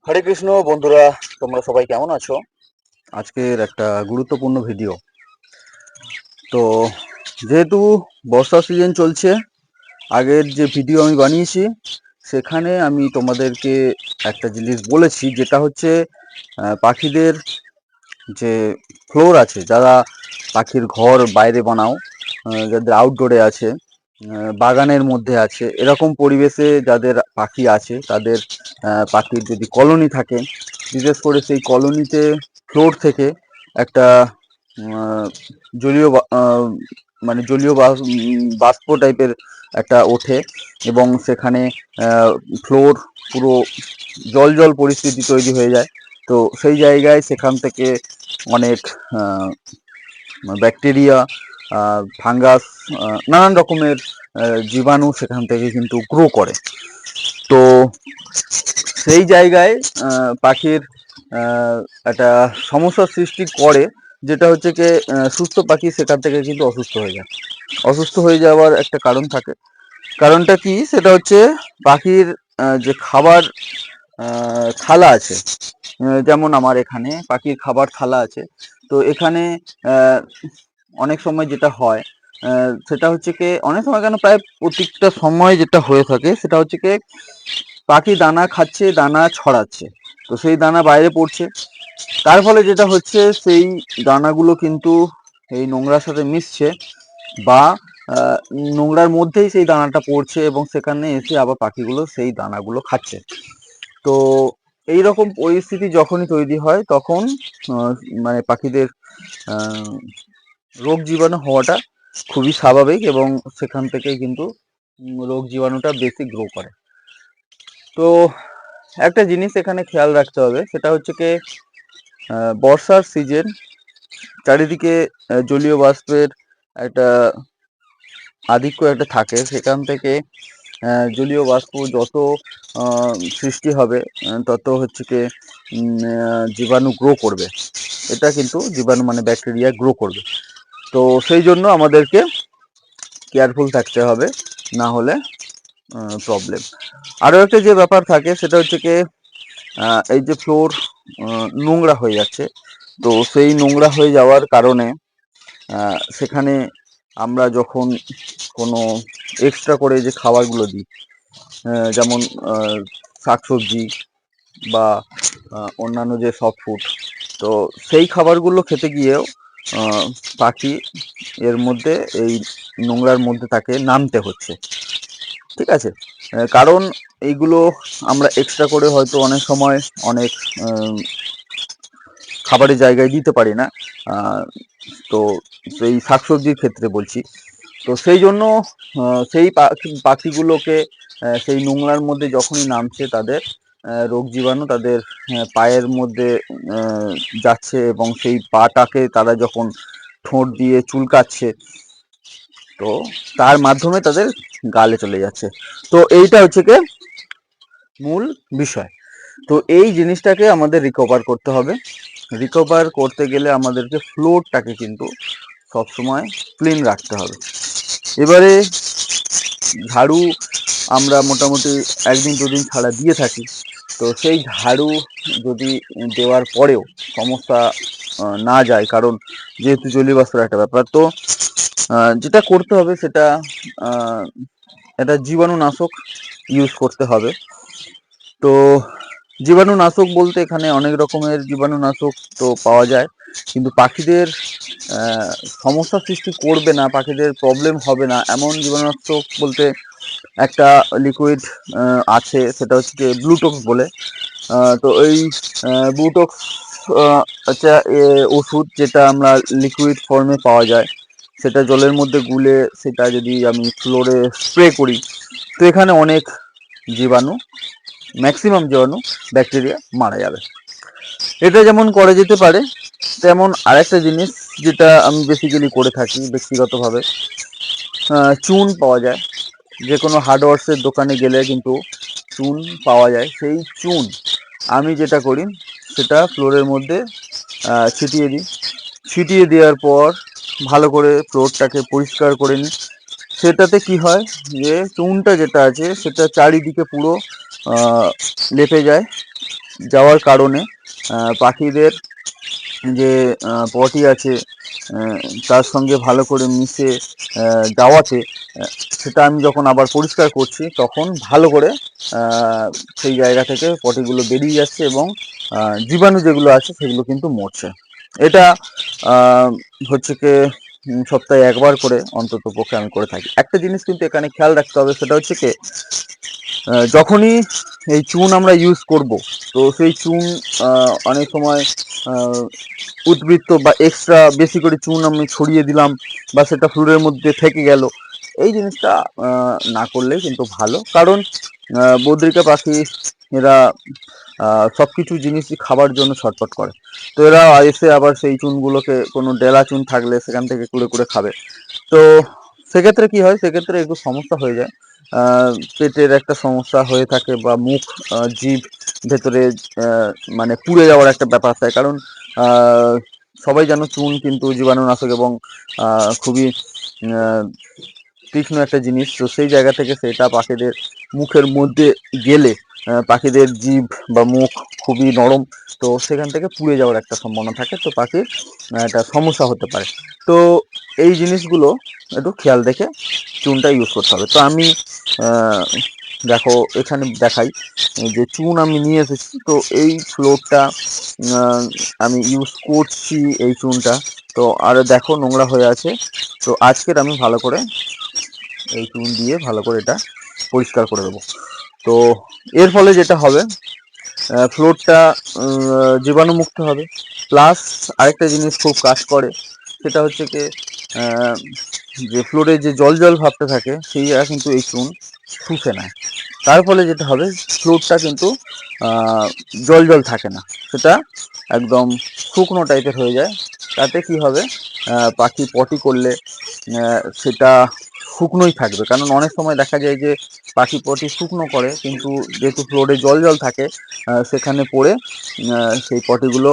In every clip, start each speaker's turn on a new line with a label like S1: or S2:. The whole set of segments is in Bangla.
S1: হরে কৃষ্ণ বন্ধুরা, তোমরা সবাই কেমন আছো? আজকের একটা গুরুত্বপূর্ণ ভিডিও। তো যেহেতু বর্ষা সিজন চলছে, আগের যে ভিডিও আমি বানিয়েছি সেখানে আমি তোমাদেরকে একটা জিনিস বলেছি, যেটা হচ্ছে পাখিদের যে ফ্লোর আছে, যারা পাখির ঘর বাইরে বানাও, যাদের আউটডোরে আছে, বাগানের মধ্যে আছে, এরকম পরিবেশে যাদের পাখি আছে তাদের পাখির যদি কলোনি থাকে, বিশেষ করে সেই কলোনিতে ফ্লোর থেকে একটা আহ, জলীয় মানে জলীয় বাষ্প টাইপের একটা ওঠে এবং সেখানে ফ্লোর পুরো জল জল পরিস্থিতি তৈরি হয়ে যায়। তো সেই জায়গায় সেখান থেকে অনেক ব্যাকটেরিয়া, ফাঙ্গাস, নানান রকমের জীবাণু সেখান থেকে কিন্তু গ্রো করে। তো সেই জায়গায় পাখির একটা সমস্যার সৃষ্টি করে, যেটা হচ্ছে কি সুস্থ পাখি সেখান থেকে কিন্তু অসুস্থ হয়ে যায়। অসুস্থ হয়ে যাওয়ার একটা কারণ থাকে। কারণটা কি? সেটা হচ্ছে পাখির যে খাবার থালা আছে, যেমন আমার এখানে পাখির খাবার থালা আছে। তো এখানে আহ, অনেক সময় যেটা হয়, সেটা হচ্ছে কি, অনেক সময় কেন প্রায় প্রত্যেকটা সময় যেটা হয়ে থাকে সেটা হচ্ছে কি, পাখি দানা খাচ্ছে, দানা ছড়াচ্ছে, তো সেই দানা বাইরে পড়ছে। তার ফলে যেটা হচ্ছে, সেই দানাগুলো কিন্তু এই নোংরার সাথে মিশছে, বা আহ, নোংরার মধ্যেই সেই দানাটা পড়ছে এবং সেখানে এসে আবার পাখিগুলো সেই দানাগুলো খাচ্ছে। তো এই রকম পরিস্থিতি যখনই তৈরি হয় তখন আহ, মানে পাখিদের আহ, রোগ জীবাণু হওয়াটা খুবই স্বাভাবিক এবং সেখান থেকেই কিন্তু রোগ জীবাণুটা বেশি গ্রো করে। তো একটা জিনিস এখানে খেয়াল রাখতে হবে, সেটা হচ্ছে কি, বর্ষার সিজন, চারিদিকে জলীয় বাষ্পের একটা আধিক্য একটা থাকে। সেখান থেকে জলীয় বাষ্প যত সৃষ্টি হবে, তত হচ্ছে কি জীবাণু গ্রো করবে। এটা কিন্তু জীবাণু মানে ব্যাকটেরিয়া গ্রো করবে। তো সেই জন্য আমাদেরকে কেয়ারফুল থাকতে হবে, না হলে প্রবলেম। আরও একটা যে ব্যাপার থাকে সেটা হচ্ছে কি, এই যে ফ্লোর নোংরা হয়ে যাচ্ছে, তো সেই নোংরা হয়ে যাওয়ার কারণে সেখানে আমরা যখন কোনো এক্সট্রা করে যে খাবারগুলো দিই, যেমন শাকসবজি বা অন্যান্য যে সফট ফুড, তো সেই খাবারগুলো খেতে গিয়েও পাখি এর মধ্যে, এই নোংরার মধ্যে তাকে নামতে হচ্ছে। ঠিক আছে? কারণ এইগুলো আমরা এক্সট্রা করে হয়তো অনেক সময় অনেক খাবারের জায়গায় দিতে পারি না। তো সেই শাকসবজির ক্ষেত্রে বলছি। তো সেই জন্য সেই পাখিগুলোকে সেই নোংরার মধ্যে যখনই নামছে, তাদের রোগ জীবাণু তাদের পায়ের মধ্যে যাচ্ছে এবং সেই পাটাকে তারা যখন ঠোঁট দিয়ে চুলকাচ্ছে, তো তার মাধ্যমে তাদের গালে চলে যাচ্ছে। তো এইটা হচ্ছে কি মূল বিষয়। তো এই জিনিসটাকে আমাদের রিকভার করতে হবে। রিকভার করতে গেলে আমাদেরকে ফ্লোরটাকে কিন্তু সবসময় ক্লিন রাখতে হবে। এবারে ঝাড়ু আমরা মোটামুটি একদিন দুদিন ছাড়া দিয়ে থাকি। তো সেই ঝাড়ু যদি দেওয়ার পরেও সমস্যা না যায়, কারণ যেহেতু জলীয়বাষ্পের একটা ব্যাপার, তো যেটা করতে হবে সেটা একটা জীবাণুনাশক ইউজ করতে হবে। তো জীবাণুনাশক বলতে এখানে অনেক রকমের জীবাণুনাশক তো পাওয়া যায়, কিন্তু পাখিদের সমস্যা সৃষ্টি করবে না, পাখিদের প্রবলেম হবে না এমন জীবাণুনাশক বলতে একটা লিকুইড আছে, সেটা হচ্ছে ব্লুটক্স বলে। তো এই ব্লুটক্স আচ্ছা, ওষুধ যেটা আমরা লিকুইড ফর্মে পাওয়া যায়, সেটা জলের মধ্যে গুলে সেটা যদি আমি ফ্লোরে স্প্রে করি, তো এখানে অনেক জীবাণু, ম্যাক্সিমাম জীবাণু, ব্যাকটেরিয়া মারা যাবে। এটা যেমন করা যেতে পারে, তেমন আরেকটা জিনিস যেটা আমি বেসিক্যালি করে থাকি ব্যক্তিগতভাবে, চুন পাওয়া যায়। যে কোনো হার্ডওয়্যার্সের দোকানে গেলে কিন্তু চুন পাওয়া যায়। সেই চুন আমি যেটা করি, সেটা ফ্লোরের মধ্যে ছিটিয়ে দিই। ছিটিয়ে দেওয়ার পর ভালো করে ফ্লোরটাকে পরিষ্কার করে নিই। সেটাতে কি হয়, যে চুনটা যেটা আছে সেটা চারিদিকে পুরো লেপে যায় যাওয়ার কারণে পাখিদের যে পটি আছে তার সঙ্গে ভালো করে মিশে যাওয়াতে সেটা আমি যখন আবার পরিষ্কার করছি তখন ভালো করে সেই জায়গা থেকে পটিগুলো বেরিয়ে যাচ্ছে এবং জীবাণু যেগুলো আছে সেগুলো কিন্তু মরছে। এটা হচ্ছে কি সপ্তাহে একবার করে অন্তত পক্ষে আমি করে থাকি। একটা জিনিস কিন্তু এখানে খেয়াল রাখতে হবে, সেটা হচ্ছে কি যখনই এই চুন আমরা ইউজ করব, তো সেই চুন অনেক সময় উদ্বৃত্ত বা এক্সট্রা বেশি করে চুন আমি ছড়িয়ে দিলাম বা সেটা ফ্লোরের মধ্যে থেকে গেল, এই জিনিসটা না করলে কিন্তু ভালো। কারণ বদ্রিকা পাখি এরা সব কিছু জিনিসই খাবার জন্য ছটফট করে। তো এরা এসে আবার সেই চুনগুলোকে কোনো ডেলা চুন থাকলে সেখান থেকে কুড়ে কুড়ে খাবে। তো সেক্ষেত্রে কি হয়, সেক্ষেত্রে একটু সমস্যা হয়ে যায়, পেটের একটা সমস্যা হয়ে থাকে বা মুখ জিভ ভেতরে মানে পুড়ে যাওয়ার একটা ব্যাপার থাকে। কারণ সবাই জানো চুন কিন্তু জীবাণুনাশক এবং খুবই তীক্ষ্ণ একটা জিনিস। তো সেই জায়গা থেকে সেটা পাখিদের মুখের মধ্যে গেলে পাখিদের জিভ বা মুখ খুবই নরম, তো সেখান থেকে পুড়ে যাওয়ার একটা সম্ভাবনা থাকে। তো পাখির একটা সমস্যা হতে পারে। তো এই জিনিসগুলো একটু খেয়াল রেখে চুনটা ইউজ করতে হবে। তো আমি দেখো এখানে দেখাই যে চুন আমি নিয়ে এসেছি। তো এই ফ্লোরটা আমি ইউজ করছি এই চুনটা। তো আর দেখো নোংরা হয়ে আছে। তো আজকের আমি ভালো করে এই চুন দিয়ে ভালো করে এটা পরিষ্কার করে দেবো। তো এর ফলে যেটা হবে ফ্লোরটা জীবাণুমুক্ত হবে। প্লাস আরেকটা জিনিস খুব কাজ করে, সেটা হচ্ছে কি যে ফ্লোরে যে জল জল ভাবটা থাকে সেই জায়গা কিন্তু এই চুন শুষে নেয়। তার ফলে যেটা হবে ফ্লোরটা কিন্তু জল জল থাকে না, সেটা একদম শুকনো টাইপের হয়ে যায়। তাতে কি হবে পাখি পটি করলে সেটা শুকনোই থাকবে। কারণ অনেক সময় দেখা যায় যে পাখি পটি শুকনো করে কিন্তু যেহেতু ফ্লোরে জল জল থাকে সেখানে পড়ে সেই পটিগুলো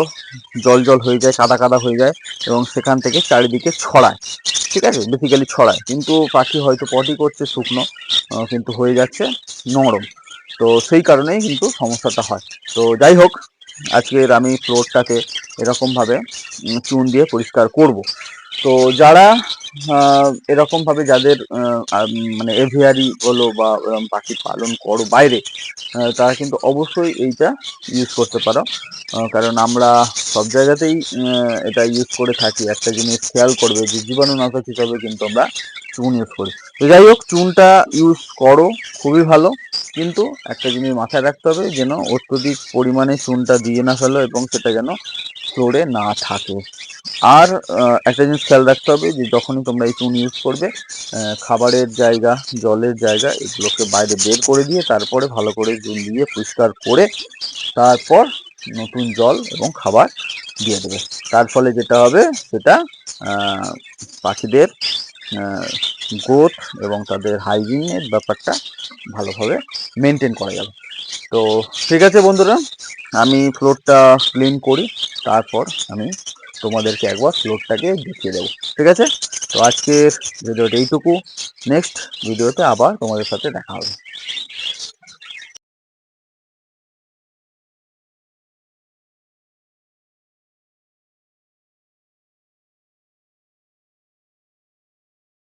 S1: জল জল হয়ে যায়, কাদা কাদা হয়ে যায় এবং সেখান থেকে চারিদিকে ছড়ায়। ঠিক আছে, বেসিক্যালি ছড়ায়, কিন্তু পাখি হয়তো পটি করছে শুকনো কিন্তু হয়ে যাচ্ছে নরম। তো সেই কারণেই কিন্তু সমস্যাটা হয়। তো যাই হোক, আজকের আমি ফ্লোরটাকে এরকমভাবে চুন দিয়ে পরিষ্কার করব। তো যারা এরকমভাবে যাদের মানে এভিয়ারি বলো বা পাখি পালন করো বাইরে, তারা কিন্তু অবশ্যই এইটা ইউজ করতে পারো। কারণ আমরা সব জায়গাতেই এটা ইউজ করে থাকি। একটা জিনিস খেয়াল করবে যে জীবাণুনাশক হিসাবে কিন্তু আমরা চুন ইউজ করি। তো যাই হোক, চুনটা ইউজ করো, খুবই ভালো। কিন্তু একটা জিনিস মাথায় রাখতে হবে যেন অত্যধিক পরিমাণে চুনটা দিয়ে না ফেলো এবং সেটা যেন ফ্লোরে না থাকে। আর একটা জিনিস খেয়াল রাখতে হবে যে যখনই তোমরা এই চুন ইউজ করবে খাবারের জায়গা, জলের জায়গা এগুলোকে বাইরে বের করে দিয়ে তারপরে ভালো করে চুন দিয়ে পরিষ্কার করে তারপর নতুন জল এবং খাবার দিয়ে দেবে। তার ফলে যেটা হবে সেটা পাখিদের গ্রোথ এবং তাদের হাইজিনের ব্যাপারটা ভালোভাবে মেনটেন করা যাবে। তো ঠিক আছে বন্ধুরা, আমি ফ্লোরটা ক্লিন করি, তারপর আমি তোমাদেরকে একবার ফ্লোরটাকে দেখিয়ে দেবো। ঠিক আছে, তো আজকের ভিডিওটা এইটুকু। নেক্সট ভিডিওতে আবার তোমাদের সাথে দেখা হবে।